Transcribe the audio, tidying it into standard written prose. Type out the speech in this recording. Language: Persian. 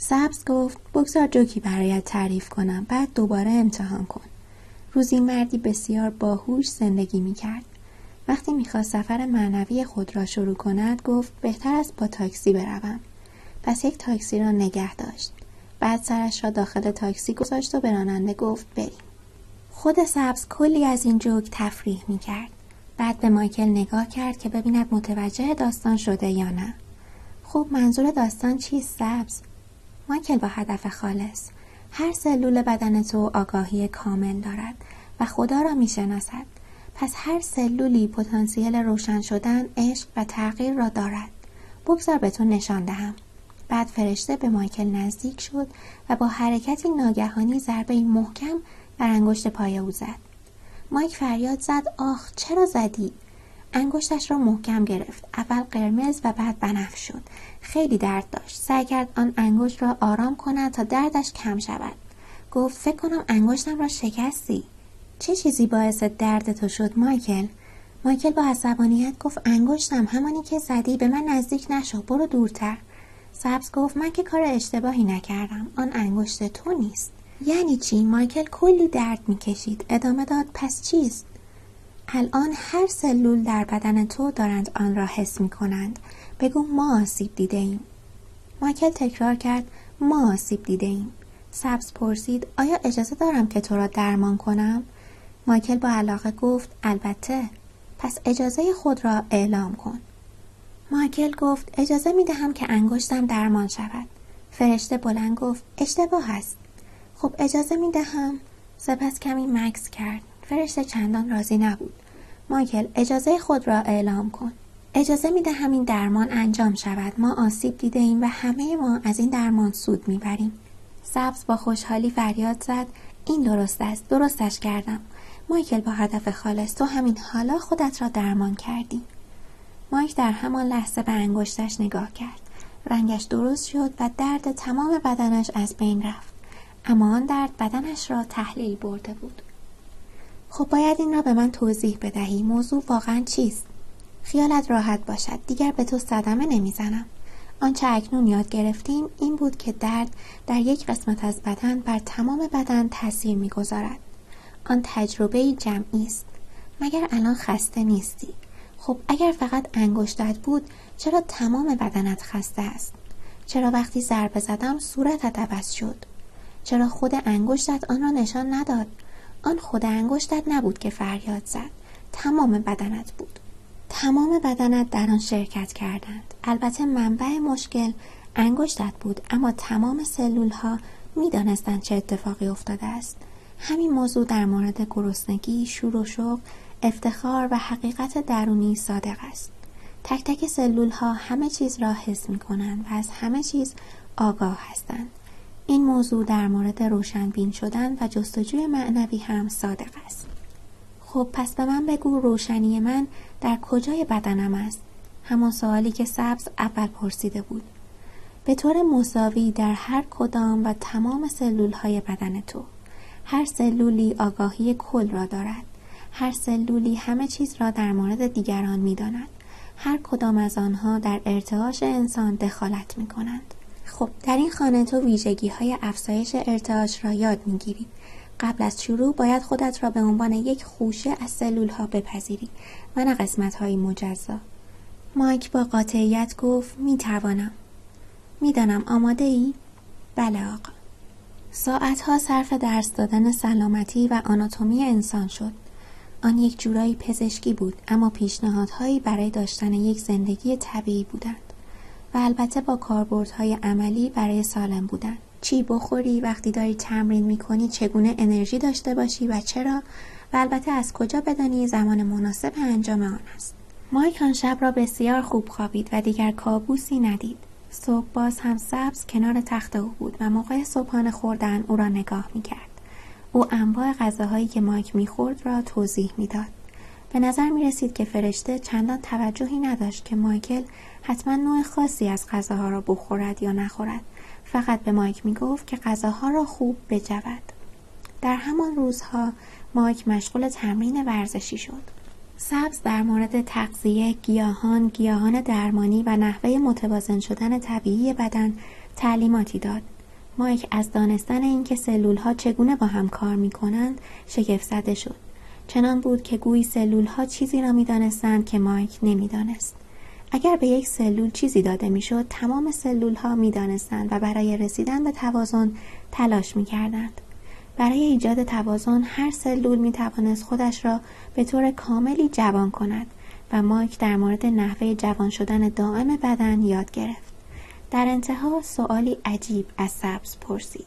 سبز گفت بگذار جوکی برایت تعریف کنم، بعد دوباره امتحان کن. روزی مردی بسیار باهوش زندگی میکرد. وقتی میخواست سفر معنوی خود را شروع کند گفت بهتر است با تاکسی بروم. پس یک تاکسی را نگه داشت. بعد سرش را داخل تاکسی گذاشت و به راننده گفت بریم. خود سبز کلی از این جوک تفریح میکرد. بعد به مایکل نگاه کرد که ببیند متوجه داستان شده یا نه. خب منظور داستان چیست سبز؟ مایکل با هدف خالص. هر سلول بدن تو آگاهی کامل دارد و خدا را میشناسد. پس هر سلولی پتانسیل روشن شدن، عشق و تغییر را دارد. بگذار به تو نشان دهم. بعد فرشته به مایکل نزدیک شد و با حرکتی ناگهانی ضربه محکم بر انگشت پای او زد. مایک فریاد زد آخ چرا زدی؟ انگشتش را محکم گرفت. اول قرمز و بعد بنفش شد. خیلی درد داشت. سعی کرد آن انگشت را آرام کند تا دردش کم شود. گفت فکر کنم انگشتم را شکستی. چه چیزی باعث درد تو شد مایکل؟ مایکل با عصبانیت گفت انگشتم، همانی که زدی. به من نزدیک نشو، برو دورتر. سبز گفت من که کار اشتباهی نکردم، آن انگشت تو نیست. یعنی چی؟ مایکل کلی درد میکشید. ادامه داد پس چیست؟ الان هر سلول در بدن تو دارند آن را حس میکنند. بگو ما آسیب دیده ایم. مایکل تکرار کرد ما آسیب دیده ایم. سبز پرسید آیا اجازه دارم که تو را درمان کنم؟ مایکل با علاقه گفت البته. پس اجازه خود را اعلام کن. مایکل گفت اجازه می دهم که انگشتم درمان شود. فرشته بلند گفت اشتباه است. خب اجازه می دهم. سپس کمی مکث کرد. فرشته چندان راضی نبود. مایکل اجازه خود را اعلام کن. اجازه می دهم این درمان انجام شود. ما آسیب دیده ایم و همه ما از این درمان سود می بریم. سبز با خوشحالی فریاد زد این درست است. درستش کردم. مایکل با هدف خالص تو همین حالا خودت را درمان کردی. مایک در همان لحظه به انگشتش نگاه کرد. رنگش درست شد و درد تمام بدنش از بین رفت. اما آن درد بدنش را تحلیل برده بود. خب باید این را به من توضیح بدهی. موضوع واقعا چیست؟ خیالت راحت باشد. دیگر به تو صدمه نمیزنم. آنچه اکنون یاد گرفتیم این بود که درد در یک قسمت از بدن بر تمام بدن تاثیر میگذارد. آن تجربه جمعی است. مگر الان خسته نیستی؟ خب اگر فقط انگشتت بود چرا تمام بدنت خسته است؟ چرا وقتی ضربه زدم صورتت عوض شد؟ چرا خود انگشتت آن را نشان نداد؟ آن خود انگشتت نبود که فریاد زد. تمام بدنت بود. تمام بدنت در آن شرکت کردند. البته منبع مشکل انگشتت بود، اما تمام سلول ها می دانستند چه اتفاقی افتاده است. همین موضوع در مورد گرسنگی، شور و شوق، افتخار و حقیقت درونی صادق است. تک تک سلول ها همه چیز را حس می کنند و از همه چیز آگاه هستند. این موضوع در مورد روشنبین شدن و جستجوی معنوی هم صادق است. خب پس به من بگو روشنی من در کجای بدنم است؟ همان سوالی که سبز اول پرسیده بود. به طور مساوی در هر کدام و تمام سلول های بدن تو. هر سلولی آگاهی کل را دارد. هر سلولی همه چیز را در مورد دیگران می داند. هر کدام از آنها در ارتعاش انسان دخالت می کنند. خب در این خانه تو ویژگی های افزایش ارتعاش را یاد می گیری. قبل از شروع باید خودت را به عنوان یک خوشه از سلول ها بپذیری و نه قسمت های مجزا. مایک با قاطعیت گفت می توانم. می دانم. آماده ای؟ بله آقا. ساعتها صرف درس دادن سلامتی و آناتومی انسان شد. آن یک جورایی پزشکی بود، اما پیشنهادهایی برای داشتن یک زندگی طبیعی بودند و البته با کاربردهای عملی برای سالم بودن. چی بخوری، وقتی داری تمرین میکنی چگونه انرژی داشته باشی و چرا، و البته از کجا بدانی زمان مناسب انجام آن است. مایک آن شب را بسیار خوب خوابید و دیگر کابوسی ندید. صبح باز هم سبز کنار تخت او بود و موقع صبحانه خوردن او را نگاه میکرد. او انواع غذاهایی که مایک میخورد را توضیح میداد. به نظر میرسید که فرشته چندان توجهی نداشت که مایکل حتما نوع خاصی از غذاها را بخورد یا نخورد. فقط به مایک میگفت که غذاها را خوب بجود. در همان روزها مایک مشغول تمرین ورزشی شد. سبز در مورد تغذیه، گیاهان درمانی و نحوه متوازن شدن طبیعی بدن تعلیماتی داد. مایک از دانستن اینکه سلول‌ها چگونه با هم کار می‌کنند شگفت زده شد. چنان بود که گویی سلول‌ها چیزی را می‌دانستند که مایک نمی‌دانست. اگر به یک سلول چیزی داده می‌شد، تمام سلول‌ها می‌دانستند و برای رسیدن به توازن تلاش می‌کردند. برای ایجاد توازن هر سلول می‌توانست خودش را به طور کاملی جوان کند و مایک در مورد نحوه جوان شدن دائم بدن یاد گرفت. در انتها سؤالی عجیب از سبز پرسید: